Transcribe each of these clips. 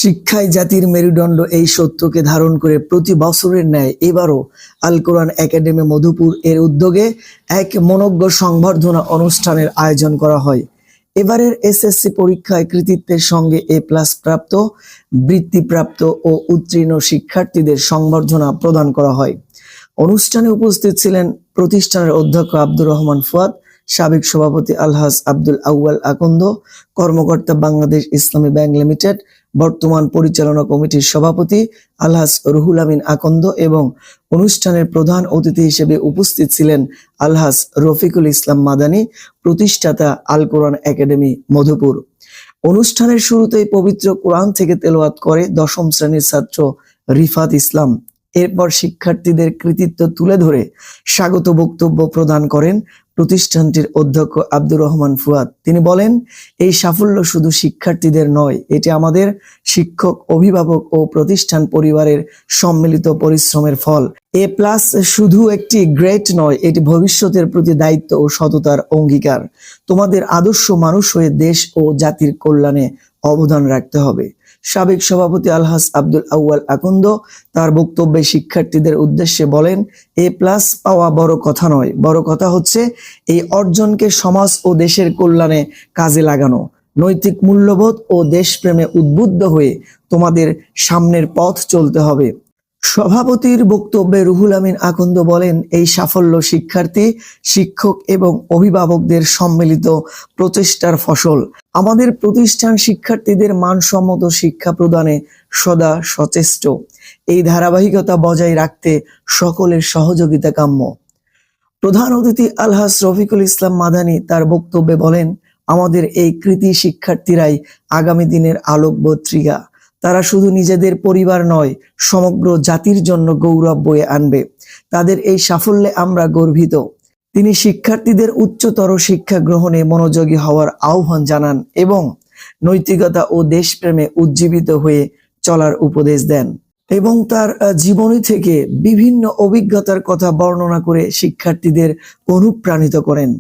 শিক্ষাই জাতির মেরুদণ্ড এই সত্যকে ধারণ করে প্রতি বছরের ন্যায় এবারও আল কোরআন একাডেমি মধুপুর এর উদ্যোগে এক মনোজ্ঞ সংবর্ধনা অনুষ্ঠানের আয়োজন করা হয়। এবারের এসএসসি পরীক্ষায় কৃতিত্বের সঙ্গে এ প্লাস প্রাপ্ত, বৃত্তিপ্রাপ্ত ও উত্তীর্ণ শিক্ষার্থীদের সংবর্ধনা প্রদান করা হয়। অনুষ্ঠানে উপস্থিত ছিলেন প্রতিষ্ঠানের অধ্যক্ষ আব্দুর রহমান ফুয়াদ, সাবেক সভাপতি আলহাজ আব্দুল আউয়াল আকন্দ, কর্মকর্তা বাংলাদেশ ইসলামী ব্যাংক লিমিটেড, বর্তমান পরিচালনা কমিটির সভাপতি আলহাজ রুহুল আমিন আকন্দ এবং অনুষ্ঠানের প্রধান অতিথি হিসেবে উপস্থিত ছিলেন আলহাজ রফিকুল ইসলাম মাদানী, প্রতিষ্ঠাতা আল কোরআন একাডেমি মধুপুর। অনুষ্ঠানের শুরুতেই পবিত্র কোরআন থেকে তেলাওয়াত করে দশম শ্রেণীর ছাত্র রিফাত ইসলাম। এরপর শিক্ষার্থীদের কৃতিত্ব তুলে ধরে স্বাগত বক্তব্য প্রদান করেন প্রতিষ্ঠানটির অধ্যক্ষ আব্দুর রহমান ফুয়াদ। তিনি বলেন, এই সাফল্য শুধু শিক্ষার্থীদের নয়, এটি আমাদের শিক্ষক, অভিভাবক ও প্রতিষ্ঠান পরিবারের সম্মিলিত পরিশ্রমের ফল। এ প্লাস শুধু একটি গ্রেড নয়, এটি ভবিষ্যতের প্রতি দায়িত্ব ও সততার অঙ্গীকার। তোমাদের আদর্শ মানুষ হয়ে দেশ ও জাতির কল্যাণে অবদান রাখতে হবে। সাবেক সভাপতি আলহাজ আব্দুল আউয়াল আকন্দ তার বক্তব্যে শিক্ষার্থীদের উদ্দেশ্যে বলেন, এ প্লাস পাওয়া বড় কথা নয়, বড় কথা হচ্ছে এই অর্জনকে সমাজ ও দেশের কল্যাণে কাজে লাগানো। নৈতিক মূল্যবোধ ও দেশপ্রেমে উদ্বুদ্ধ হয়ে তোমাদের সামনের পথ চলতে হবে। সভাপতির বক্তব্যে রুহুল আমিন আকন্দ বলেন, এই সাফল্য শিক্ষার্থী, শিক্ষক এবং অভিভাবকদের সম্মিলিত প্রচেষ্টার ফসল। আমাদের প্রতিষ্ঠান শিক্ষার্থীদের মানসম্মত শিক্ষা প্রদানে সদা সচেষ্ট। এই ধারাবাহিকতা বজায় রাখতে সকলের সহযোগিতা কাম্য। প্রধান অতিথি আলহাজ রফিকুল ইসলাম মাদানী তার বক্তব্যে বলেন, আমাদের এই কৃতি শিক্ষার্থীরাই আগামী দিনের আলোক বত্রিকা। তারা শুধু নিজেদের পরিবার নয়, সমগ্র জাতির জন্য গৌরব বয়ে আনবে। তাদের এই সাফল্যে আমরা গর্বিত। তিনি শিক্ষার্থীদের উচ্চতর শিক্ষা গ্রহণে মনোযোগী হওয়ার আহ্বান জানান এবং নৈতিকতা ও দেশপ্রেমে উজ্জীবিত হয়ে চলার উপদেশ দেন এবং তার জীবনী থেকে বিভিন্ন অভিজ্ঞতার কথা বর্ণনা করে শিক্ষার্থীদের অনুপ্রাণিত করেন।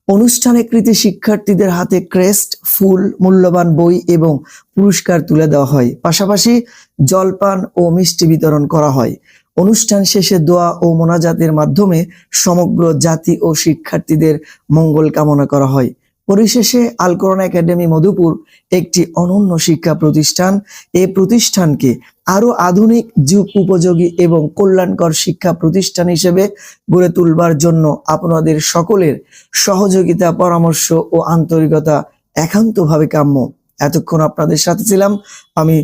অনুষ্ঠানে কৃতি শিক্ষার্থীদের হাতে ক্রেস্ট, ফুল, মূল্যবান বই এবং পুরস্কার তুলে দেওয়া হয়। পাশাপাশি জলপান ও মিষ্টি বিতরণ করা হয়। অনুষ্ঠান শেষে দোয়া ও মোনাজাতের মাধ্যমে সমগ্র জাতি ও শিক্ষার্থীদের মঙ্গল কামনা করা হয়। পরিশেষে আল কোরআন একাডেমি মধুপুর একটি অনন্য শিক্ষা প্রতিষ্ঠান। এই প্রতিষ্ঠানকে আরো আধুনিক, যুগ উপযোগী এবং কল্যাণকর শিক্ষা প্রতিষ্ঠান হিসেবে গড়ে তুলবার জন্য আপনাদের সকলের সহযোগিতা, পরামর্শ ও আন্তরিকতা একান্তভাবে কাম্য। এতক্ষণ আপনাদের সাথে ছিলাম আমি